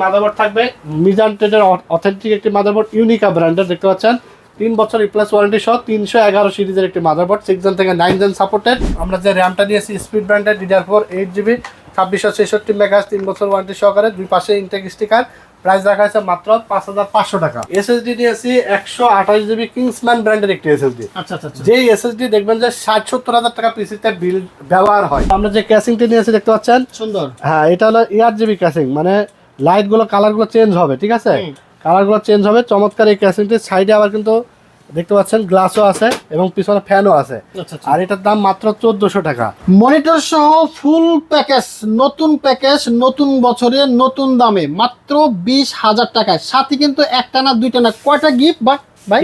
Motherboard থাকবে Mizan ট্রেডের authentic একটি motherboard, ইউনিকা ব্র্যান্ডের, দেখতে পাচ্ছেন 3 বছর রিপ্লেস ওয়ারেন্টি সহ 311 সিরিজের একটি মাদারবোর্ড, 6 জেন থেকে 9 জেন সাপোর্টেড। আমরা যে র্যামটা নিয়েছি স্পিড ব্র্যান্ডের DDR4 8GB 2666 মেগাহার্টজ, 3 বছর ওয়ারেন্টি সহকারে, দুই পাশে ইনটেক স্টিকার। প্রাইস রাখা হয়েছে মাত্র 5500 টাকা। এসএসডি নিয়েছি 128GB কিংসম্যান ব্র্যান্ডের একটি এসএসডি। আচ্ছা আচ্ছা, যেই এসএসডি দেখবেন যে 60-70 হাজার টাকা পিসিতে বিল ব্যবহার হয়। আমরা যে ক্যাসিংটি নিয়েছি দেখতে পাচ্ছেন সুন্দর। হ্যাঁ, এটা হলো ARGB ক্যাসিং, মানে লাইট গুলো কালার গুলো চেঞ্জ হবে, ঠিক আছে, কালার গুলো চেঞ্জ হবে। চমৎকার এই ক্যাসিংটির সাইডে আবার কিন্তু দেখতে পাচ্ছেন গ্লাসও আছে এবং পিছনে ফ্যানও আছে। আর এটার দাম মাত্র 1400 টাকা। মনিটর সহ ফুল প্যাকেজ, নতুন প্যাকেজ, নতুন বছরে নতুন দামে মাত্র 20,000 টাকায়। সাথে কিন্তু একটা না দুইটা না, কয়টা গিফট বা ভাই?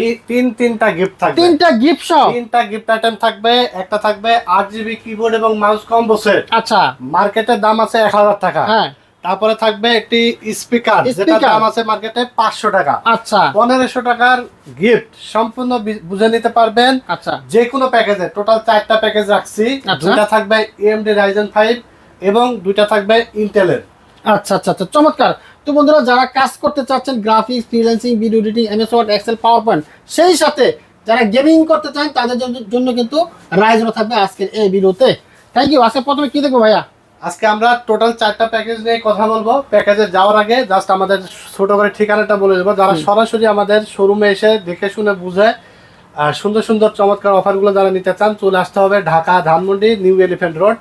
তিনটা গিফট থাকবে। তিনটা গিফট সহ তিনটা গিফট আইটেম থাকবে। একটা থাকবে 8GB কিবোর্ড এবং মাউস কম্বো সেট। আচ্ছা, মার্কেটের দাম আছে 1000 টাকা। হ্যাঁ। তারপরে থাকবে একটি স্পিকার, যেটার দাম আছে মার্কেটে 500 টাকা। আচ্ছা, 1500 টাকার গিফট সম্পূর্ণ বুঝে নিতে পারবেন। আচ্ছা, যে কোনো প্যাকেজে টোটাল 4টা প্যাকেজ রাখছি। দুইটা থাকবে AMD Ryzen 5 এবং দুইটা থাকবে ইন্টেলের। আচ্ছা আচ্ছা আচ্ছা, চমৎকার। তো বন্ধুরা, যারা কাজ করতে চাচ্ছেন graphics, freelancing, video editing, MS Word, Excel, PowerPoint, সেই সাথে যারা গেমিং করতে চান তাদের জন্য কিন্তু রাইজেনও থাকবে আজকের এই ভিডিওতে। Thank you. আজকে প্রথমে কি দেখবো ভাইয়া? আজকে আমরা টোটাল 4টা প্যাকেজ নিয়ে কথা বলবো। প্যাকেজে যাওয়ার আগে জাস্ট আমাদের ছোট করে ঠিকানাটা বলে দেবো। যারা সরাসরি আমাদের শোরুমে এসে দেখে শুনে বুঝে সুন্দর সুন্দর চমৎকার অফারগুলো যারা নিতে চান, চলে আসতে হবে Dhaka Dhanmondi new elephant road,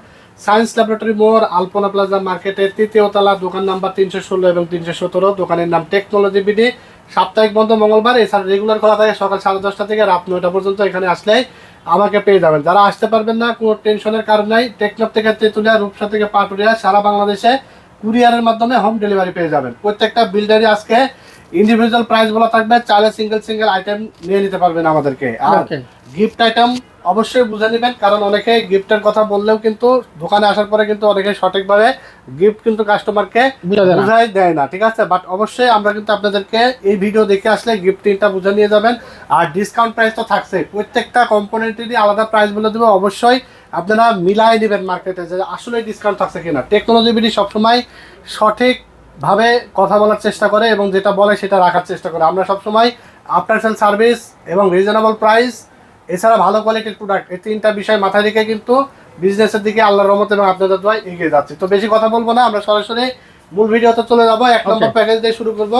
science laboratory মোড়, আলপনা প্লাজা মার্কেটের 3য় তলা, দোকান নাম্বার 316 এবং 317। দোকানের নাম টেকনোলজি বিডি। সাপ্তাহিক বন্ধ মঙ্গলবার, এছাড়া রেগুলার খোলা থাকে সকাল 10:30 থেকে রাত 9টা পর্যন্ত। এখানে আসলে আমাকে পেয়ে যাবেন। যারা আসতে পারবেন না, কোনো টেনশনের কারণ নাই। টেকনাফ থেকে তেঁতুলিয়া, রূপসা থেকে পাটুরিয়া, সারা বাংলাদেশে কুরিয়ারের মাধ্যমে হোম ডেলিভারি পেয়ে যাবেন। প্রত্যেকটা বিল্ডারই আজকে ইন্ডিভিজুয়াল প্রাইস বলা থাকবে, চাইলে সিঙ্গেল আইটেম নিয়ে নিতে পারবেন আমাদেরকে। আর গিফট আইটেম অবশ্যই বুঝে নেবেন, কারণ অনেকে গিফটের কথা বললেও কিন্তু দোকানে আসার পরে কিন্তু অনেকে সঠিকভাবে গিফট কিন্তু কাস্টমারকে বুঝাই দেয় না, ঠিক আছে। বাট অবশ্যই আমরা কিন্তু আপনাদেরকে এই ভিডিও দেখে আসলে গিফটিংটা বুঝে নিয়ে যাবেন। আর ডিসকাউন্ট প্রাইস তো থাকছে, প্রত্যেকটা কম্পোনেন্টেরই আলাদা প্রাইস বলে দেবো। অবশ্যই আপনারা মিলাই নেবেন মার্কেটে যে আসলে ডিসকাউন্ট থাকছে কিনা। টেকনোলজি বিডি সবসময় সঠিক ভাবে কথা বলার চেষ্টা করে এবং যেটা বলে সেটা রাখার চেষ্টা করে। আমরা সবসময় আফটার সেল সার্ভিস এবং রিজনেবল প্রাইস, এছাড়া ভালো কোয়ালিটির প্রোডাক্ট, এই তিনটা বিষয় মাথায় রেখে কিন্তু বিজনেসের দিকে আল্লাহর রহমত এবং আপনাদের দোয়ায় এগিয়ে যাচ্ছি। তো বেশি কথা বলবো না, আমরা সরাসরি মূল ভিডিওতে চলে যাবো। 1 নম্বর প্যাকেজ দিয়ে শুরু করবো।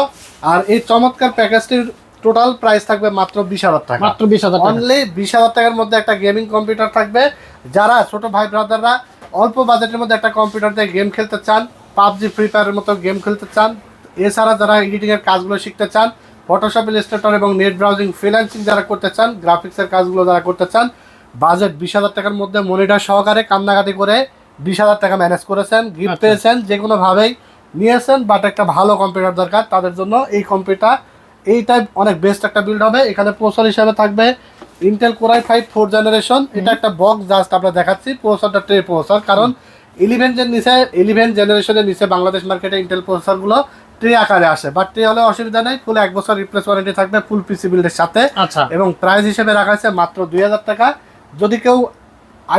আর এই চমৎকার প্যাকেজটির টোটাল প্রাইস থাকবে মাত্র 20,000 টাকা। মাত্র 20,000 টাকা। অনলি 20,000 টাকার মধ্যে একটা গেমিং কম্পিউটার থাকবে। যারা ছোট ভাই ব্রাদাররা অল্প বাজেটের মধ্যে একটা কম্পিউটার দিয়ে গেম খেলতে চান, পাবজি, ফ্রি ফায়ারের মতো গেম খেলতে চান, এছাড়া যারা এডিটিংয়ের কাজগুলো শিখতে চান, ফটোশপ, ইলাস্ট্রেটর এবং নেট ব্রাউজিং, ফ্রিল্যান্সিং যারা করতে চান, গ্রাফিক্সের কাজগুলো যারা করতে চান, বাজেট 20,000 টাকার মধ্যে মনিটর সহকারে কান্নাকাটি করে 20,000 টাকা ম্যানেজ করেছেন, গিফট পেয়েছেন, যে কোনোভাবেই নিয়েছেন। বাট একটা ভালো কম্পিউটার দরকার তাদের জন্য এই কম্পিউটার, এই টাইপ অনেক বেস্ট একটা বিল্ড হবে। এখানে প্রসেসর হিসাবে থাকবে Intel core i5 4th generation. এটা একটা বক্স জাস্ট আমরা দেখাচ্ছি। প্রসেসরটা ট্রে প্রসেসর, কারণ 11 জেনারেশনের নিচে বাংলাদেশ মার্কেটে ইন্টেল প্রসেসরগুলো ট্রে আকারে আসে। বাট ট্রে হলে অসুবিধা নেই, ফুল 1 বছর রিপ্লেস ওয়ারেন্টি থাকবে ফুল পিসি বিল্ডের সাথে। এবং প্রাইস হিসেবে রাখা হয়েছে মাত্র 2,000 টাকা। যদি কেউ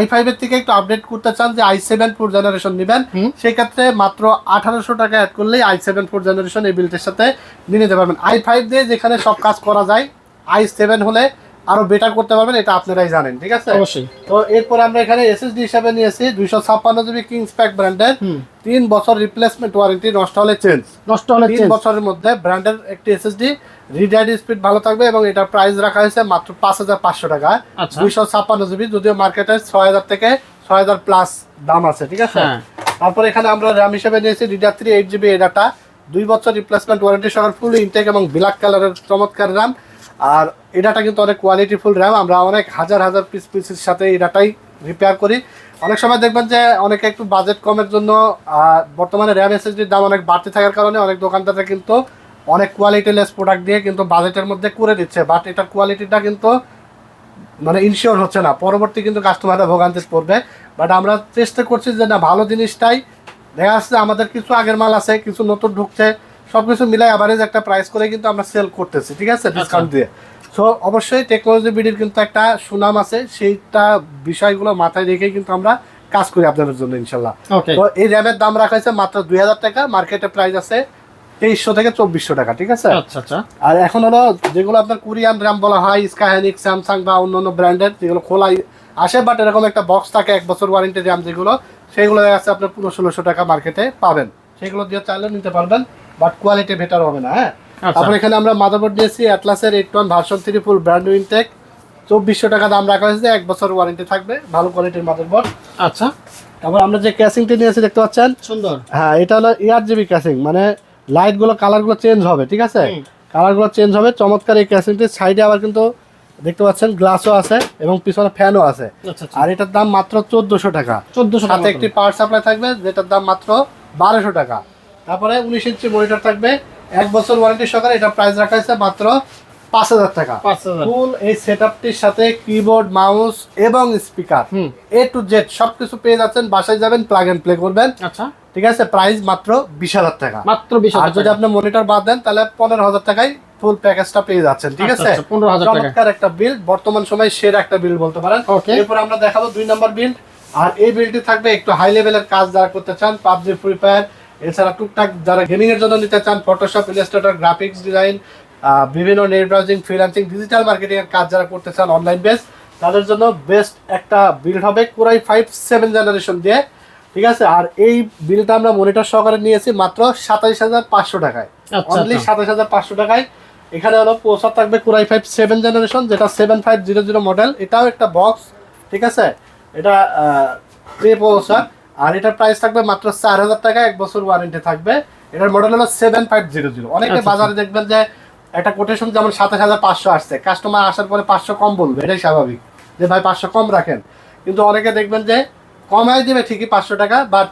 i5 এর থেকে একটু আপডেট করতে চান যে i7 4th জেনারেশন নেবেন, সেই ক্ষেত্রে মাত্র 1800 টাকা অ্যাড করলেই i7 4th জেনারেশন এই বিল্ডের সাথে নিয়ে নিতে পারবেন। i5 দিয়ে যেখানে সব কাজ করা যায়, i7 হলে আরো বেটার করতে পারবেন, এটা আপনারাই জানেন, ঠিক আছে। অবশ্যই। তো এরপর আমরা এখানে এসএসডি হিসাবে নিয়েছি 256GB কিংসপ্যাক ব্র্যান্ডের, 3 বছর রিপ্লেসমেন্ট ওয়ারেন্টি, নষ্ট হলে চেঞ্জ। 3 বছরের মধ্যে ব্র্যান্ডের একটি এসএসডি, রিড রাইট স্পিড ভালো থাকবে এবং এটার প্রাইস রাখা হয়েছে মাত্র 5,500 টাকা। 256GB, যদিও মার্কেটে 6,000 থেকে 6,000 প্লাস দাম আছে, ঠিক আছে। তারপর এখানে আমরা র্যাম হিসেবে নিয়েছি DDR3 8GB এডাটা, 2 বছর রিপ্লেসমেন্ট ওয়ারেন্টি সহ ফুল ইনটেক এবং ব্ল্যাক কালারের চমৎকার র্যাম। আর এটাটা কিন্তু অনেক কোয়ালিটিফুল র্যাম, আমরা অনেক হাজার পিসের সাথে এটাটাই রিপেয়ার করি। অনেক সময় দেখবেন যে অনেকে একটু বাজেট কমের জন্য, বর্তমানে র্যাম এসএসডির দাম অনেক বাড়তি থাকার কারণে অনেক দোকানদাররা কিন্তু অনেক কোয়ালিটিলেস প্রোডাক্ট দিয়ে কিন্তু বাজেটের মধ্যে করে দিচ্ছে। বাট এটার কোয়ালিটিটা কিন্তু মানে ইনশিওর হচ্ছে না, পরবর্তী কিন্তু কাস্টমাররা ভোগান্তিতে পড়বে। বাট আমরা চেষ্টা করছি যে না, ভালো জিনিসটাই দেখা যাচ্ছে। আমাদের কিছু আগের মাল আছে, কিছু নতুন ঢুকছে, সবকিছু মিলাই অ্যাভারেজ একটা প্রাইস করে কিন্তু আমরা সেল করতেছি, ঠিক আছে, ডিসকাউন্ট দিয়ে। সো অবশ্যই টেকনোলজি বিডির কিন্তু একটা সুনাম আছে, সেইটা বিষয়গুলো মাথায় রেখেই কিন্তু আমরা কাজ করি আপনাদের জন্য ইনশাল্লাহ। তো এই র্যামের দাম রাখা হয়েছে মাত্র 2,000 টাকা, মার্কেটে প্রাইস আছে 2300 থেকে 2400 টাকা, ঠিক আছে। আচ্ছা আচ্ছা। আর এখন হলো যেগুলো আপনার কোরিয়ান র্যাম বলা হয়, স্কাইহানিক, স্যামসাং বা অন্যান্য ব্র্যান্ডের, যেগুলো খোলাই আসে বাট এরকম একটা বক্স থাকে 1 বছর ওয়ারেন্টি র্যাম, যেগুলো সেগুলো আছে আপনার 1500-1600 টাকা মার্কেটে পাবেন। সেগুলো দিয়ে চাইলেও নিতে পারবেন, বাট কোয়ালিটি বেটার হবে না, হ্যাঁ। তারপর এখানে আমরা মাদারবোর্ড দিয়েছি অ্যাটলাসের 8 version 3 full brand new intact, 2400 টাকা দাম রাখা হয়েছে, 1 বছর ওয়ারেন্টি থাকবে, ভালো কোয়ালিটির মাদারবোর্ড। আচ্ছা। তারপর আমরা যে ক্যাসিংটি নিয়েছি দেখতে পাচ্ছেন, সুন্দর। হ্যাঁ, এটা হলো ARGB ক্যাসিং, মানে লাইট গুলো কালার গুলো চেঞ্জ হবে, ঠিক আছে, কালার গুলো চেঞ্জ হবে। চমৎকার এই ক্যাসিংটির সাইডে আবার কিন্তু দেখতে পাচ্ছেন গ্লাসও আছে এবং পিছনে ফ্যানও আছে। আর এটার দাম মাত্র 1400 টাকা। 1400 সাথে একটি পাওয়ার সাপ্লাই থাকবে, যেটার দাম মাত্র 1200 টাকা। তারপরে 19 ইঞ্চি মনিটর থাকবে, 1 বছর ওয়ারেন্টি সহকারে। এটা প্রাইস রাখা হয়েছে মাত্র 5000 টাকা। 5000। ফুল এই সেটআপটির সাথে কিবোর্ড, মাউস এবং স্পিকার A to Z সবকিছু পেয়ে যাচ্ছেন। বাসায় যাবেন, প্লাগ এন্ড প্লে করবেন। আচ্ছা, ঠিক আছে, প্রাইস মাত্র 20000 টাকা। মাত্র 20000 আর যদি আপনি মনিটর বাদ দেন তাহলে 15000 টাকায় ফুল প্যাকেজটা পেয়ে যাচ্ছেন, ঠিক আছে। 15000 টাকা। চমৎকার একটা বিল্ড, বর্তমান সময়ে সেরা একটা বিল্ড বলতে পারেন। এরপর আমরা দেখাবো 2 নম্বর বিল্ড। আর এই বিল্ডটি থাকবে একটু হাই লেভেলের কাজ যারা করতে চান, পাবজি, ফ্রি ফায়ার, এছাড়া টুকটাক যারা গেমিং এর জন্য নিতে চান, ফটোশপ, ইলাস্ট্রেটর, গ্রাফিক্স ডিজাইন, বিভিন্ন net browsing, freelancing, digital marketing এর কাজ যারা করতে চান অনলাইন বেস, তাদের জন্য বেস্ট একটা বিল্ড হবে কোরাই 5 7 জেনারেশন দিয়ে, ঠিক আছে। আর এই বিলটা আমরা মনিটর সহকারে নিয়েছি মাত্র 27500 টাকায়, অনলি 27500 টাকায়। এখানে হলো প্রসেসর থাকবে কোরাই 5 7 জেনারেশন, যেটা 7500 মডেল। এটাও একটা বক্স, ঠিক আছে, এটা প্রি প্রসেসর। আর এটার প্রাইস থাকবে মাত্র 4000 টাকা, 1 বছর ওয়ারেন্টি থাকবে। এটার মডেল হলো 7500। অনেকে বাজারে দেখবেন যে একটা কোটেশন যেমন 27500 আসছে, কাস্টমার আসার পরে 500 কম বলবে, এটাই স্বাভাবিক যে ভাই 500 কম রাখেন। কিন্তু অনেকে দেখবেন যে কমাই দিবে ঠিকই 500 টাকা, বাট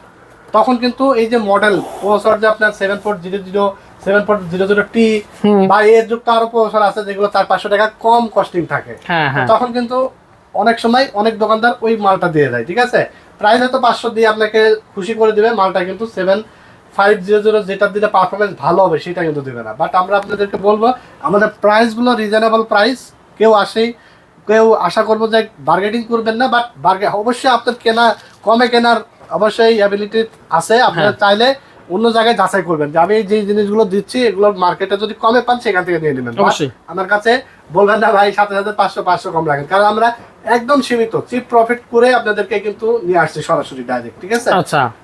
তখন কিন্তু এই যে মডেল প্রসেসর যে আপনার 7400, 7400T বা এর যুক্ত আরো প্রসেসর আছে যেগুলো 400-500 টাকা কম কস্টিং থাকে, তখন কিন্তু অনেক সময় অনেক দোকানদার ওই মালটা দিয়ে দেয়, ঠিক আছে। প্রাইস হয়তো 500 দিয়ে আপনাকে খুশি করে দিবে, মালটা কিন্তু 7500 যেটা দিলে পারফরমেন্স ভালো হবে সেটা কিন্তু দিবে না। বাট আমরা আপনাদেরকে বলবো আমাদের প্রাইসগুলো রিজনেবল প্রাইস, কেউ আশা করবো যে বার্গেটিং করবেন না, বাট অবশ্যই আপনার কমে কেনার অবশ্যই অ্যাবিলিটি আছে। আপনারা চাইলে অন্য জায়গায় যাচাই করবেন যে আমি যে জিনিসগুলো দিচ্ছি এগুলো মার্কেটে যদি কমে পান সেখান থেকে নিয়ে নেবেন। আমার কাছে বলবেন না ভাই 7500 কম রাখেন, কারণ আমরা একদম সীমিত চিপ প্রফিট করে আপনাদেরকে কিন্তু নিয়ে আসছি সরাসরি ডাইরেক্ট, ঠিক আছে।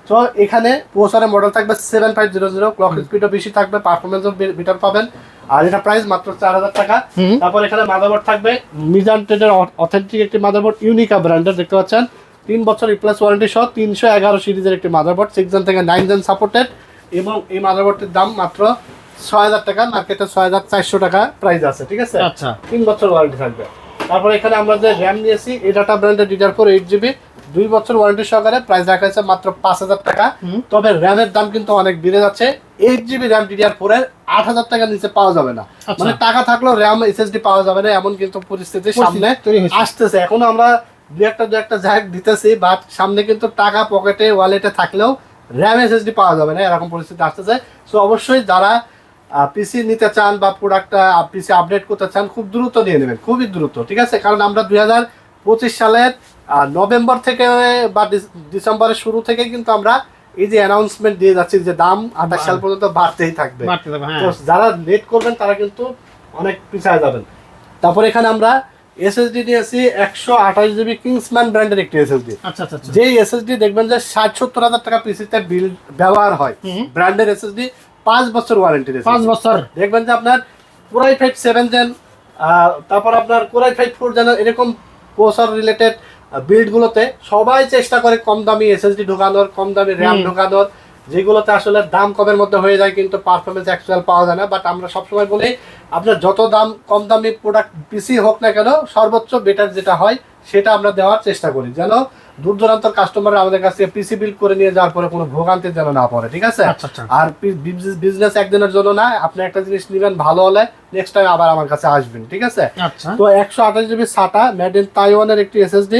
তো এখানে প্রসেসরের মডেল থাকবে 7500, ক্লক স্পিডও বেশি থাকবে, পারফরমেন্সও বেটার পাবেন। আর এটা প্রাইস মাত্র 4000 টাকা। তারপর এখানে মাদারবোর্ড থাকবে মিজান ট্রেডের অথেন্টিক একটি মাদারবোর্ড, ইউনিকা ব্র্যান্ডের, দেখতে পাচ্ছেন 3 বছর রিপ্লেস ওয়ারেন্টি সহ 311 সিরিজের একটি মাদারবোর্ড, 6 জেন থেকে 9 জেন সাপোর্টেড। এবং এই মাদারবোর্ডটির দাম মাত্র 6000 টাকা, মার্কেটে 6400 টাকা প্রাইস আছে, ঠিক আছে। 3 বছর ওয়ারেন্টি থাকবে। তারপর এখানে আমরা যে র্যাম নিয়েছি এই ডাটা ব্র্যান্ডের DDR4 8GB, 2 বছর ওয়ারেন্টি সহকারে, প্রাইস রাখা হয়েছে মাত্র 5000 টাকা। তবে র্যামের দাম কিন্তু অনেক বেড়ে যাচ্ছে, 8GB র্যাম DDR4 এর 8000 টাকার নিচে পাওয়া যাবে না। মানে টাকা থাকলেও র্যাম SSD পাওয়া যাবে না, এমন কিন্তু পরিস্থিতি সামনে আসতেছে। এখন আমরা দু একটা জায়গা দিতেছি, বাট সামনে কিন্তু টাকা পকেটে ওয়ালেটে থাকলেও র্যাম SSD পাওয়া যাবে না, এরকম পরিস্থিতি আসতেছে। সো অবশ্যই যারা পিসি নিতে চান বা প্রোডাক্টটা পিসি আপডেট করতে চান, খুব দ্রুত নিয়ে নেবেন, খুবই দ্রুত, ঠিক আছে। কারণ আমরা 2025 সালের নভেম্বর থেকে বা ডিসেম্বরের শুরু থেকে কিন্তু আমরা এই যে অ্যানাউন্সমেন্ট দিয়ে যাচ্ছি যে দাম 28 সাল পর্যন্ত বাড়তেই থাকবে। তো যারা লেট করবেন তারা কিন্তু অনেক পিছায় যাবেন। তারপর এখানে আমরা SSD নিয়েছি 128GB কিংসম্যান ব্র্যান্ডের একটি SSD। যে SSD দেখবেন যে 60-70 হাজার টাকা পিসিতে বিল ব্যবহার হয়, ব্র্যান্ডের SSD, 5 বছর ওয়ারেন্টি, 5 বছর। দেখবেন যে আপনার কোরাই 5 7 জেন, তারপর আপনার কোরাই 5 4 জেন, এরকম প্রসেসর রিলেটেড বিল্ডগুলোতে সবাই চেষ্টা করে কম দামি SSD ঢোকানোর, কম দামি র্যাম ঢোকানোর, যেগুলোতে আসলে দাম কমের মধ্যে হয়ে যায় কিন্তু পারফরমেন্স অ্যাকচুয়াল পাওয়া যায় না। বাট আমরা সবসময় বলি আপনার যত কম দামি প্রোডাক্ট পিসি হোক না কেন, সর্বোচ্চ বেটার যেটা হয় সেটা আমরা দেওয়ার চেষ্টা করি, যেন দূর দূরান্তর কাস্টমার আমাদের কাছ থেকে পিসি বিল্ড করে নিয়ে যাওয়ার পরে কোনো ভোগান্তি যেন না পড়ে, ঠিক আছে। আর বিজনেস একদিনের জন্য না, আপনি একটা জিনিস নেবেন ভালো হলে নেক্সট টাইম আবার আমার কাছে আসবেন, ঠিক আছে। তো 128GB SATA মেড ইন তাইওয়ানের একটি SSD,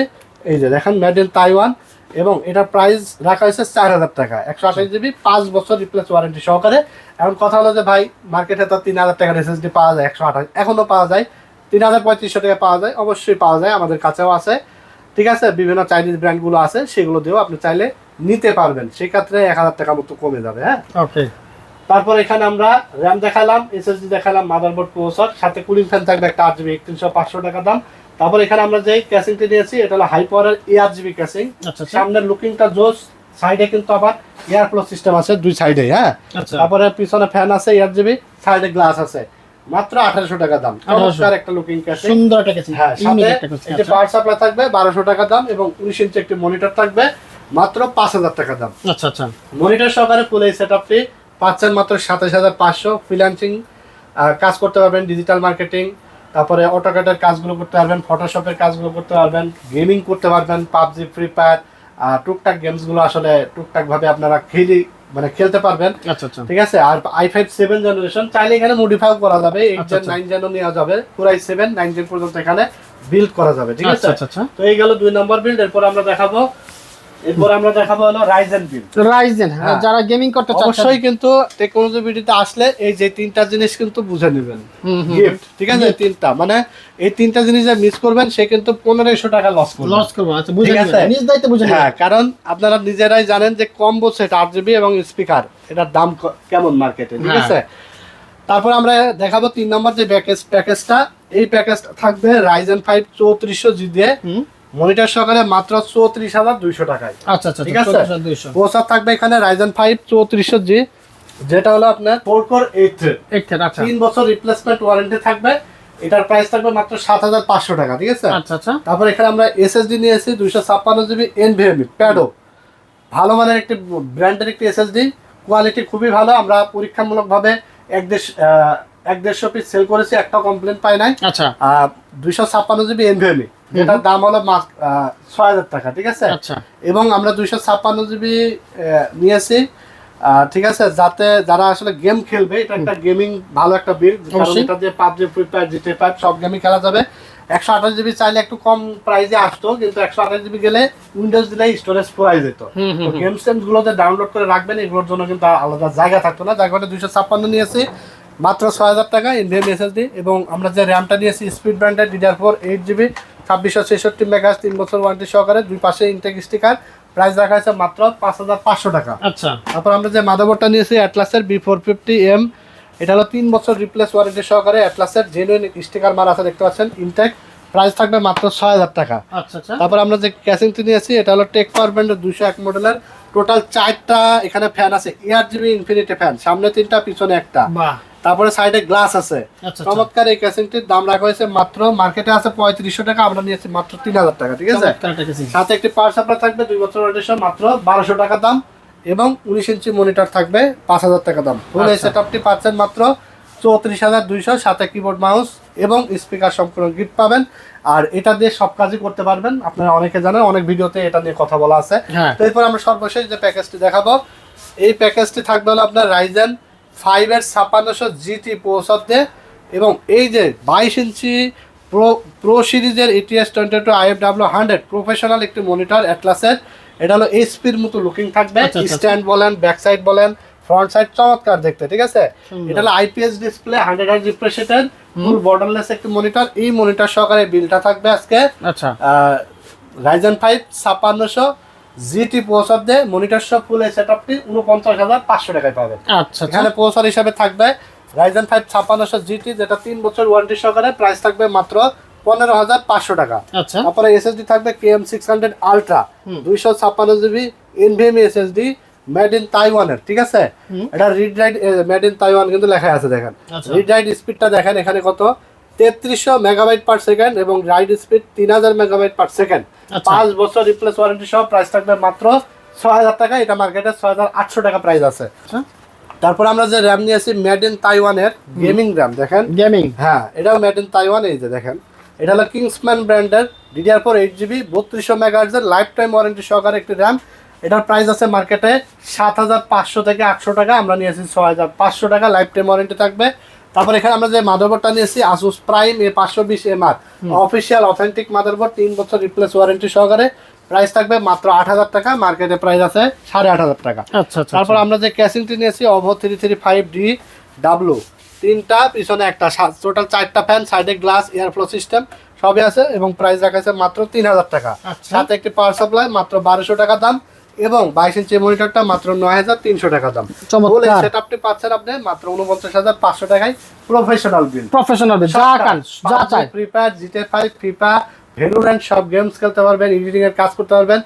এই যে দেখেন মেড ইন তাইওয়ান, এবং এটার প্রাইস রাখা হয়েছে 4000 টাকা, 128GB, 5 বছর রিপ্লেস ওয়ারেন্টি সহকারে। এখন কথা হলো যে ভাই মার্কেটে তো 3000 টাকার SSD পাওয়া যায়, 128 এখনো পাওয়া যায়, 3500 টাকা পাওয়া যায়, অবশ্যই পাওয়া যায়, আমাদের কাছেও আছে, ঠিক আছে। বিভিন্ন চাইনিজ ব্র্যান্ডগুলো আছে, সেগুলো দিয়েও আপনি চাইলে নিতে পারবেন, সেক্ষেত্রে 1000 টাকা মতো কমে যাবে, হ্যাঁ। তারপর এখানে আমরা র্যাম দেখালাম, এসএসডি দেখালাম, মাদারবোর্ড, প্রসেসর, সাথে কুলিং ফ্যান থাকবে একটা 8GB 3100 টাকা দাম। তারপর এখানে আমরা যে ক্যাসিংটি নিয়েছি এটা হলো হাই পাওয়ারের ARGB ক্যাসিং। আচ্ছা সামনের লুকিংটা জোস, সাইডে কিন্তু আবার এয়ার ফ্লো সিস্টেম আছে দুই সাইডে, হ্যাঁ। আচ্ছা। তারপরে পিছনে ফ্যান আছে ARGB, সাইডে গ্লাস আছে, মাত্র 1800 টাকা দাম। চমৎকার একটা লুকিং ক্যাসিং, সুন্দর একটা ক্যাসিং, হ্যাঁ। ইউনিক সাথে একটা ক্যাসিং। একটা পাওয়ার সাপ্লাই থাকবে 1200 টাকা দাম এবং 19 ইঞ্চি একটি মনিটর থাকবে মাত্র 5000 টাকা দাম। আচ্ছা আচ্ছা। মনিটর সহকারে ফুল এই সেটআপটি পাচ্ছেন মাত্র 27500। ফ্রিল্যান্সিং কাজ করতে পারবেন, ডিজিটাল মার্কেটিং, তারপরে অটোক্যাডের কাজগুলো করতে পারবেন, ফটোশপের কাজগুলো করতে পারবেন, গেমিং করতে পারবেন, পাবজি, ফ্রি ফায়ার, টুকটাক গেমসগুলো আসলে টুকটাক ভাবে আপনারা খেলতে পারবেন। আচ্ছা আচ্ছা। ঠিক আছে। আর i5 7 জেনারেশন চাইলে এখানে মডিফাই করা যাবে, 8 জেন 9 জেনও নেওয়া যাবে, পুরাই 7 9 জেন পর্যন্ত এখানে বিল্ড করা যাবে। ঠিক আছে। আচ্ছা আচ্ছা। তো এই গেল 2 নম্বর বিল্ড। এরপর আমরা দেখাবো হলো রাইজেন বিল্ড। রাইজেন, হ্যাঁ, যারা গেমিং করতে চাচ্ছেন অবশ্যই কিন্তু টেকনোলজি ভিডিওতে আসলে এই যে তিনটা জিনিস কিন্তু বুঝে নেবেন। গিফট, ঠিক আছে, তিনটা, মানে এই তিনটা জিনিস যে মিস করবেন সে কিন্তু 1500 টাকা লস করবে। আচ্ছা, বুঝে ঠিক আছে? নেবেন, নিজ দায়িত্বে বুঝে নেবেন। হ্যার, কারণ আপনারা নিজেরাই জানেন যে কম্বো সেট 8GB এবং স্পিকার এটার দাম কেমন মার্কেটে। ঠিক আছে। তারপর আমরা দেখাবো 3 নম্বর যে প্যাকেজটা। এই প্যাকেজটা থাকবে Ryzen 5 3400G দিয়ে মনিটর সহকারে মাত্র 34200 টাকায়। আচ্ছা আচ্ছা। ঠিক আছে। 3400 প্রসেসর থাকবে এখানে Ryzen 5 3400G, যেটা হলো আপনার 4 কোর 8 থ্রেড। 8 থ্রেড, আচ্ছা। 3 বছর রিপ্লেসমেন্ট ওয়ারেন্টি থাকবে। এটার প্রাইস থাকবে মাত্র 7500 টাকা। ঠিক আছে। আচ্ছা আচ্ছা। তারপর এখানে আমরা SSD নিয়েছি 256GB NVMe প্যাডো, ভালো মানের একটি ব্র্যান্ডের একটি SSD, কোয়ালিটি খুবই ভালো। আমরা পরীক্ষামূলকভাবে 150 পিস সেল করেছি, একটা কমপ্লেন পাই নাই। আচ্ছা। 256GB NVMe, যেটার দাম হলো 6000 টাকা। ঠিক আছে। আচ্ছা। এবং আমরা 256GB নিয়েছি, ঠিক আছে, যাতে যারা আসলে গেম খেলবে এটা একটা গেমিং ভালো একটা বিল্ড, কারণ এটা দিয়ে পাবজি, ফ্রি ফায়ার, জিটিএ 5 সব গেমই খেলা যাবে। 128GB চাইলে একটু কম প্রাইসে আসতো, কিন্তু 128GB গেলে উইন্ডোজ দিলে স্টোরেজ ফুরাই যেত। তো গেম সেন্স গুলোতে ডাউনলোড করে রাখবেন, এগুলোর জন্য কিন্তু আলাদা জায়গা থাকতো না। যার কারণে 256 নিয়েছি, মাত্র 6000 টাকা NVMe SSD। এবং আমরা যে র্যামটা নিয়েছি স্পিড ব্র্যান্ডের DDR4 8GB 2666 মেগাহার্জ, 3 বছর ওয়ারেন্টি সহকারে, দুই পাশে ইনটেক স্টিকার, প্রাইস রাখা হয়েছে মাত্র 5500 টাকা। আচ্ছা। তারপর আমরা যে মাদারবোর্ডটা নিয়েছি অ্যাটলাসের B450M, এটা হলো 3 বছর রিপ্লেস ওয়ারেন্টি সহকারে, অ্যাটলাসের জেনুইন স্টিকার মারা আছে, দেখতে পাচ্ছেন, ইনটেক, প্রাইস থাকবে মাত্র 6000 টাকা। আচ্ছা আচ্ছা। তারপর আমরা যে ক্যাসিংটি নিয়েছি এটা হলো টেক পাওয়ার ব্র্যান্ডের 201 মডেলের, টোটাল 4টা এখানে ফ্যান আছে, ARGB ইনফিনিটি ফ্যান, সামনে 3টা পিছনে একটা, বাহ। তারপরে সাইডে গ্লাস আছে। আচ্ছা। চমৎকার এই ক্যাসিংটির দাম রাখা হয়েছে মাত্র, মার্কেটে আছে 3500 টাকা, আমরা নিয়েছি মাত্র 3000 টাকা। ঠিক আছে। সাথে একটি পাওয়ার সাপ্লাই থাকবে 2 বছর ওয়ারেন্টি সহ, মাত্র 1200 টাকা দাম এবং 19 ইঞ্চি মনিটর থাকবে 5000 টাকা দাম। ফুল এই সেটআপটি পাচ্ছেন মাত্র 34200, সাথে কিবোর্ড, মাউস এবং স্পিকার সম্পূর্ণ গিফট পাবেন। আর এটা দিয়ে সব কাজই করতে পারবেন, আপনারা অনেকে জানেন, অনেক ভিডিওতে এটা নিয়ে কথা বলা আছে। তো এরপর আমরা সর্বশেষ যে প্যাকেজটি দেখাবো, এই প্যাকেজটি থাকবে হলো আপনার Ryzen 5 এর 5600GT প্রসেসর দিয়ে, এবং এই যে 22 ইঞ্চি প্রো সিরিজের ETS 22 IFW 100 প্রফেশনাল একটি মনিটর অ্যাটলাসের। এটা হলো এইচপির মতো লুকিং থাকবে, স্ট্যান্ড বলেন, ব্যাক সাইড বলেন, ফ্রন্ট সাইড চমৎকার দেখতে। ঠিক আছে। এটা হলো IPS ডিসপ্লে, 100Hz রিফ্রেশ রেটের, ফুল বর্ডারলেস একটি মনিটর। এই মনিটর সহকারে বিলটা থাকবে আজকে। আচ্ছা। Ryzen 5 5600GT প্রসেসর দিয়ে মনিটর সহ ফুল এই সেটআপটি 49500 টাকায় পাবেন। আচ্ছা। এখানে প্রসেসর হিসেবে থাকবে Ryzen 5 5600GT, যেটা 3 বছর ওয়ারেন্টি সহকারে, প্রাইস থাকবে মাত্র 15500 টাকা। আচ্ছা। তারপরে SSD থাকবে KM600 Ultra 256GB NVMe SSD, made in তাইওয়ানের। ঠিক আছে। এটা read write made in Taiwan কিন্তু লেখা আছে, দেখেন। রিড রাইট স্পিডটা দেখেন এখানে কত, 3300 মেগাবাইট পার সেকেন্ড এবং right speed 3000 megabyte per second. 5 বছর রিপ্লেস ওয়ারেন্টি সহ, প্রাইস থাকবে মাত্র 6000 টাকা। এটা মার্কেটে 6800 টাকা প্রাইস আছে। তারপর আমরা যে র্যাম নিয়েছি মেড ইন তাইওয়ানের গেমিং র্যাম, দেখেন, গেমিং, হ্যাঁ, এটাও মেড ইন তাইওয়ান। এই যে দেখেন, এটা হলো কিংসম্যান ব্র্যান্ডের DDR4 8GB 3200 মেগাহার্জ এর লাইফ টাইম ওয়ারেন্টি সহকারে একটি র্যাম। এটার প্রাইস আছে মার্কেটে 7500 থেকে 800 টাকা, আমরা নিয়েছি 6500 টাকা, লাইফ টাইম ওয়ারেন্টি থাকবে। তারপর এখানে আমরা যে মাদারবোর্ডটা নিয়েছি Asus Prime A520MR, official authentic motherboard, 3 বছর রিপ্লেস ওয়ারেন্টি সহকারে, প্রাইস থাকবে মাত্র 8000 টাকা, মার্কেটে প্রাইস আছে 8500 টাকা। আচ্ছা। তারপর আমরা যে ক্যাসিংটি নিয়েছি OVO 335DW, 3টা পিছনে একটা, টোটাল 4টা ফ্যান, সাইডে গ্লাস, এয়ার ফ্লো সিস্টেম সবই আছে এবং প্রাইস রাখা আছে মাত্র 3000 টাকা। সাথে একটি পাওয়ার সাপ্লাই, মাত্র 1200 টাকা দাম। এবং 22 ইঞ্চি মনিটরটা মাত্র 9300 টাকা দাম। চমৎকার। সেটআপটি পাচ্ছেন আপনি মাত্র 49500 টাকায় প্রফেশনাল বিল। প্রফেশনাল যা চাই free fire, GTA 5, FIFA, Valorant সব গেমস খেলতে পারবেন, এডিটিং এর কাজ করতে পারবেন।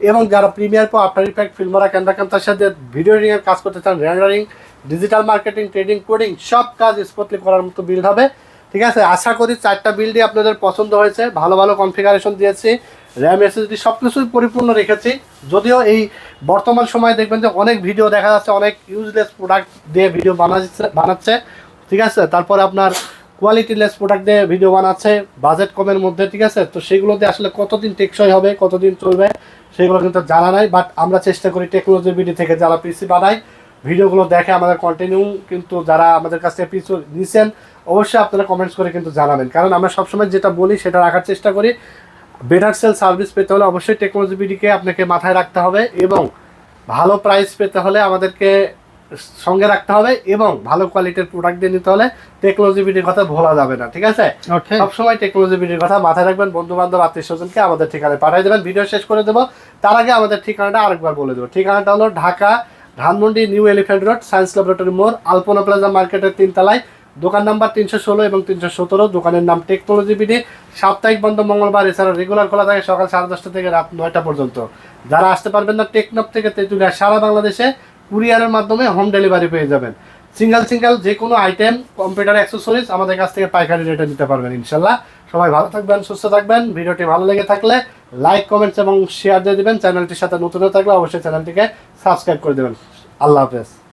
এবং যারা Premiere Pro, after effect, Filmora, ক্যামেরার সাথে ভিডিও এডিটিং এর কাজ করতে চান, rendering, digital marketing, trading, coding সব কাজ স্মুথলি করার মতো বিল্ড হবে। ঠিক আছে, আশা করি 4টা বিল্ডই আপনাদের পছন্দ হয়েছে। ভালো ভালো কনফিগারেশন দিয়েছি, র্যাম, এসএসডি সব কিছুই পরিপূর্ণ রেখেছি। যদিও এই বর্তমান সময়ে দেখবেন যে অনেক ভিডিও দেখা যাচ্ছে, অনেক ইউজলেস প্রোডাক্ট দিয়ে ভিডিও বানাচ্ছে। ঠিক আছে, তারপরে আপনার কোয়ালিটিলেস প্রোডাক্ট দিয়ে ভিডিও বানাচ্ছে বাজেট কমের মধ্যে। ঠিক আছে, তো সেগুলোতে আসলে কতদিন টেকসই হবে, কতদিন চলবে সেগুলো কিন্তু জানা নাই। বাট আমরা চেষ্টা করি টেকনোলজি ভিডিও থেকে যারা পিসি বানাই ভিডিওগুলো দেখে আমাদের কন্টিনিউ, কিন্তু যারা আমাদের কাছ থেকে পিছু নিছেন অবশ্যই আপনারা কমেন্টস করে কিন্তু জানাবেন। কারণ আমরা সবসময় যেটা বলি সেটা রাখার চেষ্টা করি। বেটার সেল সার্ভিস পেতে হলে অবশ্যই টেকনোলজি বিডিকে আপনাকে মাথায় রাখতে হবে, এবং ভালো প্রাইস পেতে হলে আমাদেরকে সঙ্গে রাখতে হবে, এবং ভালো কোয়ালিটির প্রোডাক্ট দিয়ে নিতে হলে টেকনোলজি বিডির কথা ভোলা যাবে না। ঠিক আছে, সবসময় টেকনোলজি বিডির কথা মাথায় রাখবেন। বন্ধু বান্ধব, আত্মীয় স্বজনকে আমাদের ঠিকানায় পাঠিয়ে দেবেন। ভিডিও শেষ করে দেবো, তার আগে আমাদের ঠিকানাটা আরেকবার বলে দেবো। ঠিকানাটা হলো Dhaka Dhanmondi new elephant road, science laboratory মোড়, আলপনা প্লাজা মার্কেটের 3 তলায়, দোকান নাম্বার 316 এবং 317। দোকানের নাম টেকনোলজি বিডি। সাপ্তাহিক বন্ধ মঙ্গলবার, এছাড়া রেগুলার খোলা থাকে সকাল 10:30 থেকে রাত 9টা পর্যন্ত। যারা আসতে পারবেন না, টেকনপ থেকে তেঁতুলিয়া সারা বাংলাদেশে কুরিয়ারের মাধ্যমে হোম ডেলিভারি পেয়ে যাবেন। সিঙ্গেল যে কোনো আইটেম, কম্পিউটার অ্যাক্সেসরিজ আমাদের কাছ থেকে পাইকারি রেটে নিতে পারবেন ইনশাল্লাহ। সবাই ভালো থাকবেন, সুস্থ থাকবেন। ভিডিওটি ভালো লেগে থাকলে লাইক, কমেন্টস এবং শেয়ার দিয়ে দেবেন। চ্যানেলটির সাথে নতুন হয়ে থাকলে অবশ্যই চ্যানেলটিকে সাবস্ক্রাইব করে দেবেন। আল্লাহ হাফেজ।